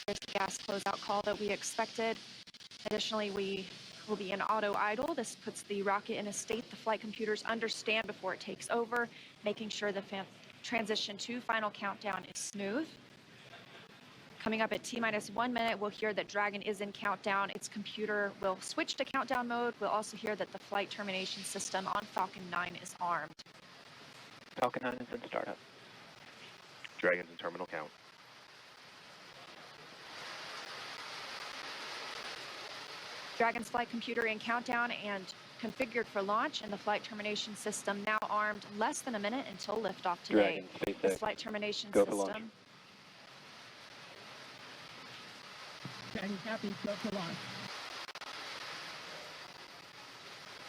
There's the gas closeout call that we expected. Additionally, we will be in auto idle. This puts the rocket in a state the flight computers understand before it takes over, making sure the transition to final countdown is smooth. Coming up at T-minus 1 minute, we'll hear that Dragon is in countdown. Its computer will switch to countdown mode. We'll also hear that the flight termination system on Falcon 9 is armed. Falcon 9 is in startup. Dragon's in terminal count. Dragon's flight computer in countdown and configured for launch, and the flight termination system now armed. Less than a minute until liftoff today. Dragon, The flight termination Go for launch. system. Dragon copy, go for launch.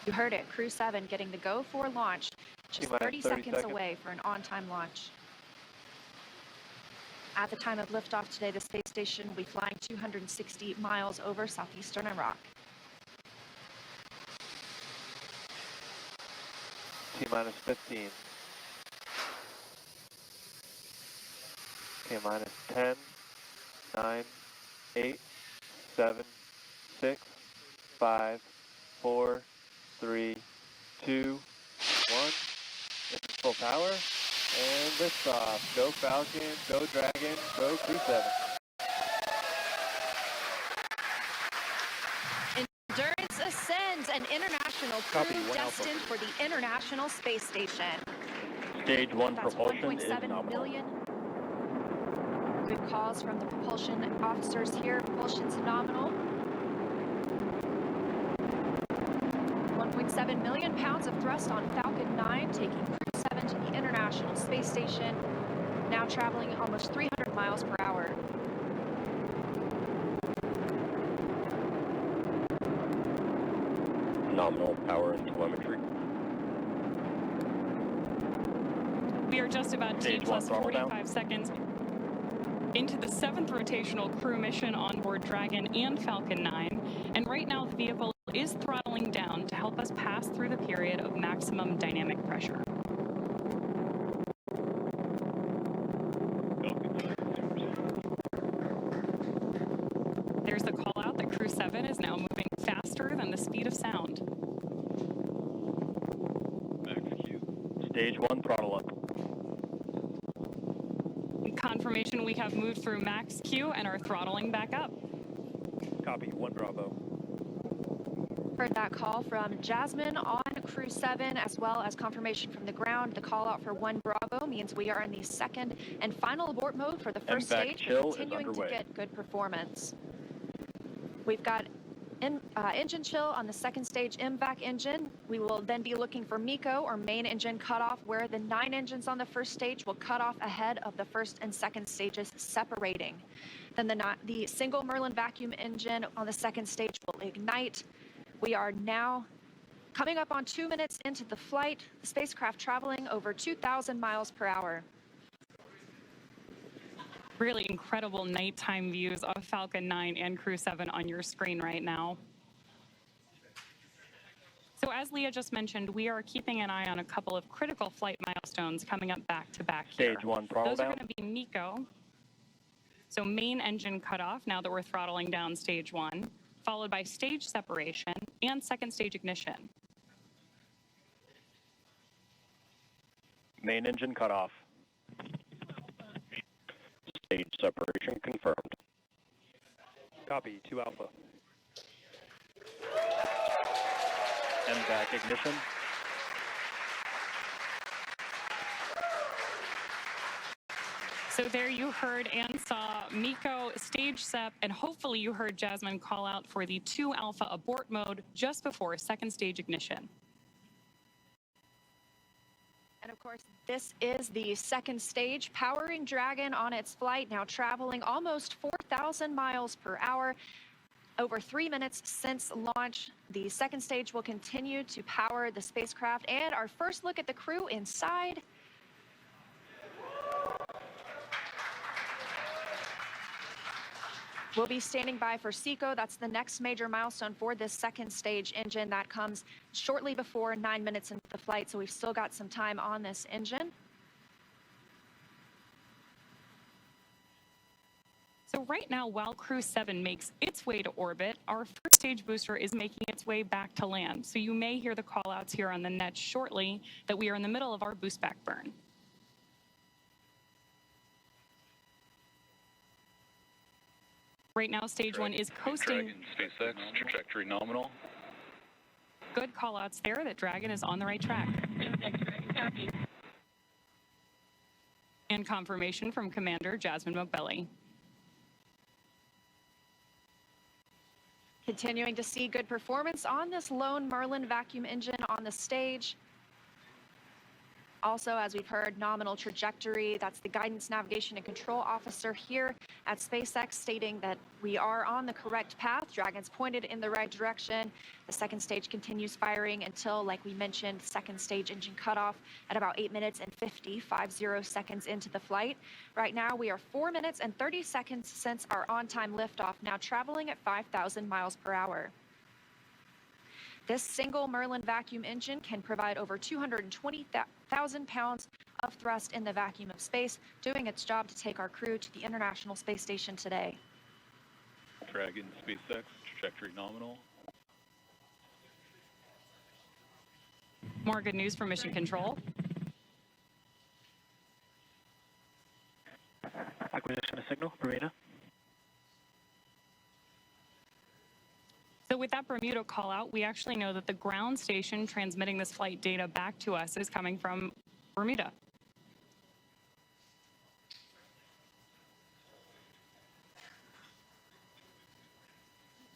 You heard it, Crew7 getting the go for launch, just 30 seconds away for an on-time launch. At the time of liftoff today, the space station will be flying 260 miles over southeastern Iraq. T-minus 15. T-minus 10, 9, 8, 7, 6, 5, 4, 3, 2, 1. Engine full power. And liftoff. Go Falcon, go Dragon, go Crew7. Endurance ascends, an international crew destined for the International Space Station. Stage 1 That's propulsion is 1.7 nominal. million. Good calls from the propulsion officers here. Propulsion's nominal. 1.7 million pounds of thrust on Falcon 9, taking Crew7 to the International Space Station, now traveling almost 300 miles per hour. Nominal power and telemetry. We are just about T Stage plus 1 throttle 45 down. seconds into the 7th rotational crew mission on board Dragon and Falcon 9. And right now the vehicle is throttling down to help us pass through the period of maximum dynamic pressure. There's the call out that Crew7 is now moving faster than the speed of sound. Stage 1 throttle up. Confirmation we have moved through max Q and are throttling back up. Copy, 1 Bravo. Heard that call from Jasmin on Crew7, as well as confirmation from the ground. The call out for 1 Bravo means we are in the second and final abort mode for the first MVAC stage, chill is continuing to underway. get good performance. We've got engine chill on the second stage MVAC engine. We will then be looking for MECO, or main engine cutoff, where the 9 engines on the first stage will cut off ahead of the first and second stages separating. Then the single Merlin vacuum engine on the second stage will ignite. We are now coming up on 2 minutes into the flight, the spacecraft traveling over 2,000 miles per hour. Really incredible nighttime views of Falcon 9 and Crew7 on your screen right now. So as Leah just mentioned, we are keeping an eye on a couple of critical flight milestones coming up back to back here. Stage 1 throttle Those down. are going to be MECO. So main engine cutoff now that we're throttling down stage 1, followed by stage separation and second stage ignition. Main engine cutoff. Stage separation confirmed. Copy, 2 Alpha. MVAC ignition. So there you heard and saw MECO, stage sep, and hopefully you heard Jasmin call out for the 2 Alpha abort mode just before second stage ignition. And of course, this is the second stage, powering Dragon on its flight, now traveling almost 4,000 miles per hour. Over 3 minutes since launch, the second stage will continue to power the spacecraft. And our first look at the crew inside. We'll be standing by for SECO. That's the next major milestone for this second stage engine. That comes shortly before 9 minutes into the flight, so we've still got some time on this engine. So right now, while Crew7 makes its way to orbit, our first stage booster is making its way back to land. So you may hear the call-outs here on the net shortly that we are in the middle of our boost back burn. Right now, stage one is coasting. Dragon, SpaceX, trajectory nominal. Good call-outs there that Dragon is on the right track. And confirmation from Commander Jasmin Moghbeli. Continuing to see good performance on this lone Merlin vacuum engine on the stage. Also, as we've heard, nominal trajectory. That's the guidance, navigation, and control officer here at SpaceX stating that we are on the correct path. Dragon's pointed in the right direction. The second stage continues firing until, like we mentioned, second stage engine cutoff at about 8 minutes and 50 seconds into the flight. Right now, we are 4 minutes and 30 seconds since our on-time liftoff, now traveling at 5,000 miles per hour. This single Merlin vacuum engine can provide over 220,000 pounds of thrust in the vacuum of space, doing its job to take our crew to the International Space Station today. Dragon, SpaceX, trajectory nominal. More good news from Mission Control. Acquisition of signal, Bermuda. So with that Bermuda call out, we actually know that the ground station transmitting this flight data back to us is coming from Bermuda.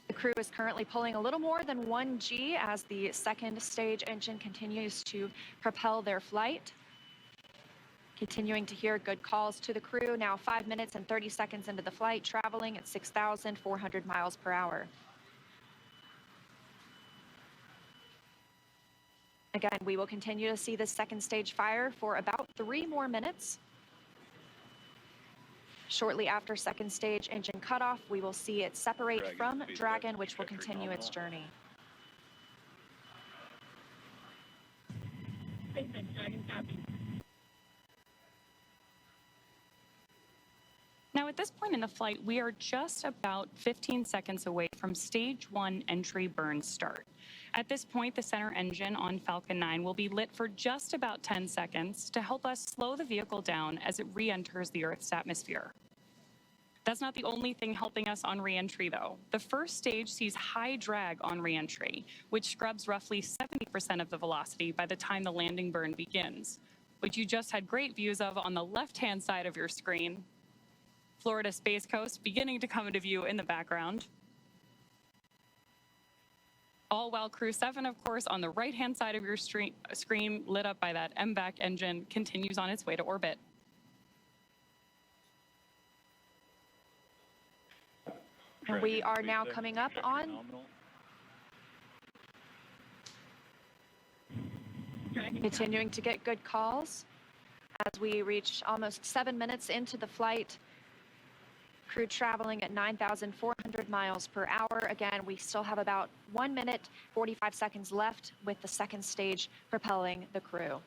The crew is currently pulling a little more than 1 G as the second stage engine continues to propel their flight. Continuing to hear good calls to the crew, now 5 minutes and 30 seconds into the flight, traveling at 6,400 miles per hour. Again, we will continue to see this second stage fire for about 3 more minutes. Shortly after second stage engine cutoff, we will see it separate from Dragon, which will continue its journey. Now, at this point in the flight, we are just about 15 seconds away from stage 1 entry burn start. At this point, the center engine on Falcon 9 will be lit for just about 10 seconds to help us slow the vehicle down as it re-enters the Earth's atmosphere. That's not the only thing helping us on re-entry, though. The first stage sees high drag on re-entry, which scrubs roughly 70% of the velocity by the time the landing burn begins, which you just had great views of on the left-hand side of your screen. Florida Space Coast beginning to come into view in the background. All while Crew7, of course, on the right-hand side of your screen, lit up by that MVAC engine, continues on its way to orbit. And we are now coming up on continuing to get good calls as we reach almost 7 minutes into the flight. Crew traveling at 9,400 miles per hour. Again, we still have about 1 minute, 45 seconds left with the second stage propelling the crew.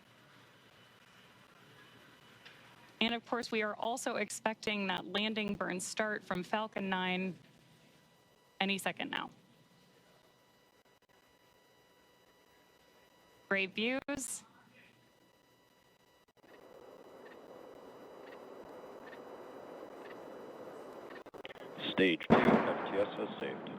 And of course, we are also expecting that landing burn start from Falcon 9 any second now. Great views. Stage 2, FTS has saved.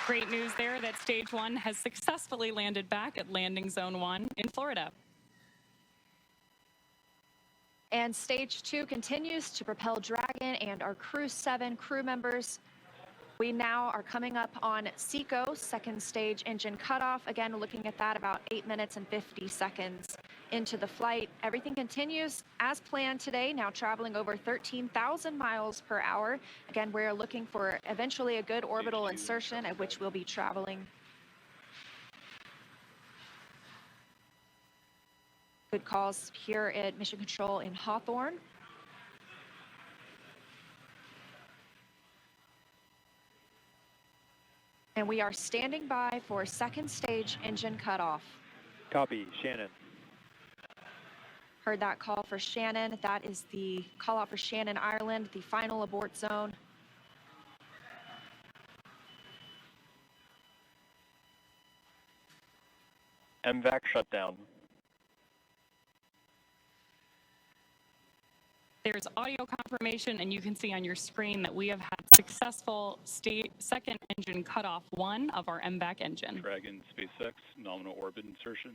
Great news there that stage 1 has successfully landed back at landing zone 1 in Florida. And stage 2 continues to propel Dragon and our Crew7 crew members. We now are coming up on SECO, second stage engine cutoff. Again, looking at that about 8 minutes and 50 seconds into the flight. Everything continues as planned today, now traveling over 13,000 miles per hour. Again, we're looking for eventually a good orbital insertion at which we'll be traveling. Good calls here at Mission Control in Hawthorne. And we are standing by for second stage engine cutoff. Copy, Shannon. Heard that call for Shannon. That is the call out for Shannon, Ireland, the final abort zone. MVAC shutdown. There's audio confirmation, and you can see on your screen that we have had successful second engine cutoff 1 of our MVAC engine. Dragon SpaceX nominal orbit insertion.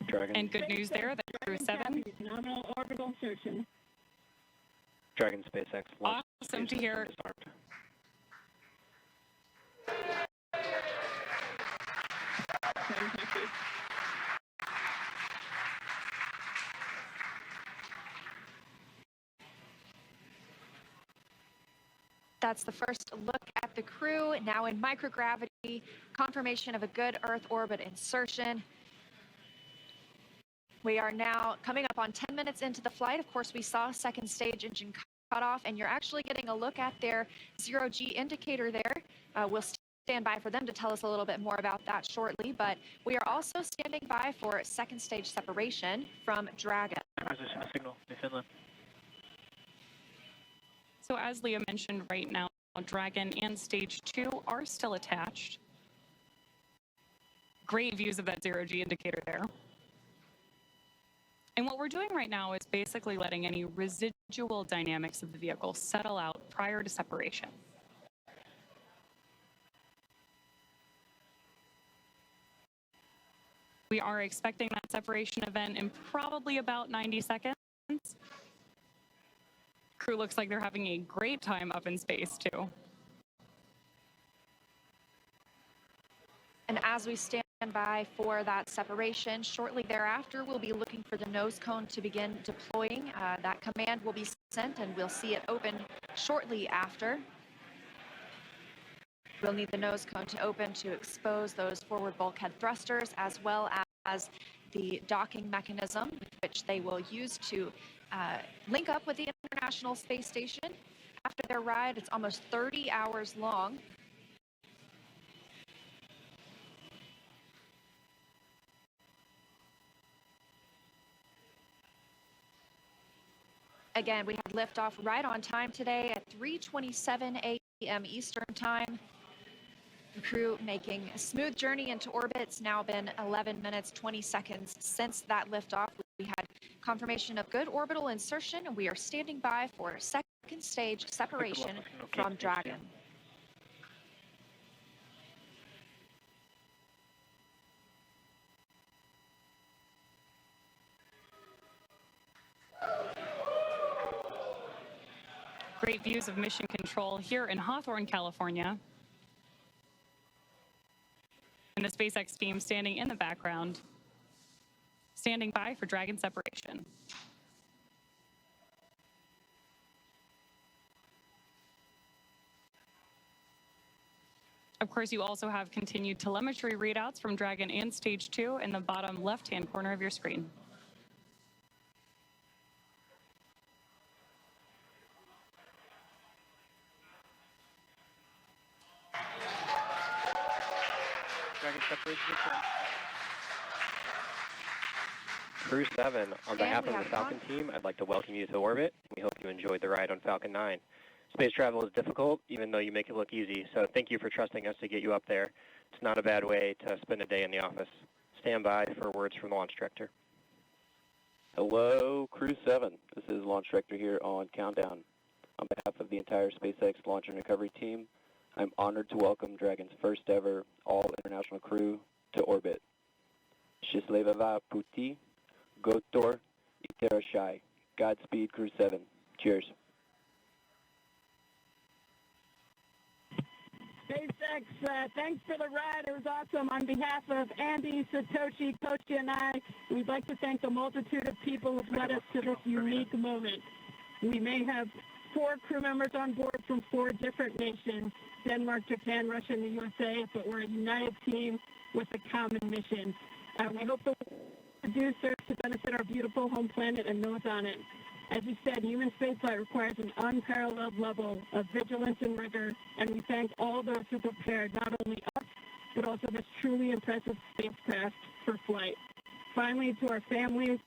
Dragon. And good news there that Crew7. Nominal orbital insertion. Dragon SpaceX. Awesome to hear. That's the first look at the crew, now in microgravity, confirmation of a good Earth orbit insertion. We are now coming up on 10 minutes into the flight. Of course, we saw second stage engine cutoff, and you're actually getting a look at their zero-G indicator there. We'll stand by for them to tell us a little bit more about that shortly, but we are also standing by for second stage separation from Dragon. Transition signal to Finland. So as Leah mentioned, right now, Dragon and Stage 2 are still attached. Great views of that zero-G indicator there. And what we're doing right now is basically letting any residual dynamics of the vehicle settle out prior to separation. We are expecting that separation event in probably about 90 seconds. Crew looks like they're having a great time up in space, too. And as we stand by for that separation, shortly thereafter, we'll be looking for the nose cone to begin deploying. That command will be sent, and we'll see it open shortly after. We'll need the nose cone to open to expose those forward bulkhead thrusters, as well as the docking mechanism, which they will use to link up with the International Space Station. After their ride, it's almost 30 hours long. Again, we had liftoff right on time today at 3:27 a.m. Eastern Time. The crew making a smooth journey into orbit. It's now been 11 minutes, 20 seconds since that liftoff. We had confirmation of good orbital insertion, and we are standing by for second stage separation from Dragon. Great views of mission control here in Hawthorne, California. And the SpaceX team standing in the background, standing by for Dragon separation. Of course, you also have continued telemetry readouts from Dragon and Stage 2 in the bottom left-hand corner of your screen. Dragon separation. Crew7, on behalf of the Falcon team, I'd like to welcome you to orbit. We hope you enjoyed the ride on Falcon 9. Space travel is difficult, even though you make it look easy, so thank you for trusting us to get you up there. It's not a bad way to spend a day in the office. Stand by for words from the launch director. Hello, Crew7. This is Launch Director here on Countdown. On behalf of the entire SpaceX Launch and Recovery team, I'm honored to welcome Dragon's first ever all-international crew to orbit. Счастливого пути, Gotor, Iterashai. Godspeed, Crew7. Cheers. SpaceX, thanks for the ride. It was awesome. On behalf of Andy, Satoshi, Kochi, and I, we'd like to thank the multitude of people who've led us to this unique moment. We may have 4 crew members on board from 4 different nations, Denmark, Japan, Russia, and the USA, but we're a united team with a common mission. We hope the do serve to benefit our beautiful home planet and those on it. As you said, human spaceflight requires an unparalleled level of vigilance and rigor, and we thank all those who prepared not only us, but also this truly impressive spacecraft for flight. Finally, to our families,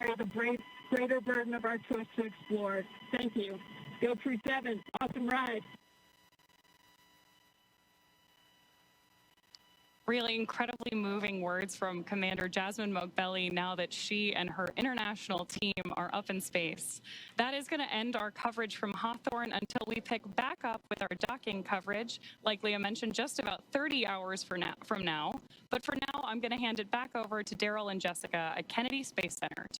the greater burden of our choice to explore. Thank you. Go Crew7. Awesome ride. Really incredibly moving words from Commander Jasmin Moghbeli now that she and her international team are up in space. That is going to end our coverage from Hawthorne until we pick back up with our docking coverage, like Leah mentioned, just about 30 hours from now. But for now, I'm going to hand it back over to Daryl and Jessica at Kennedy Space Center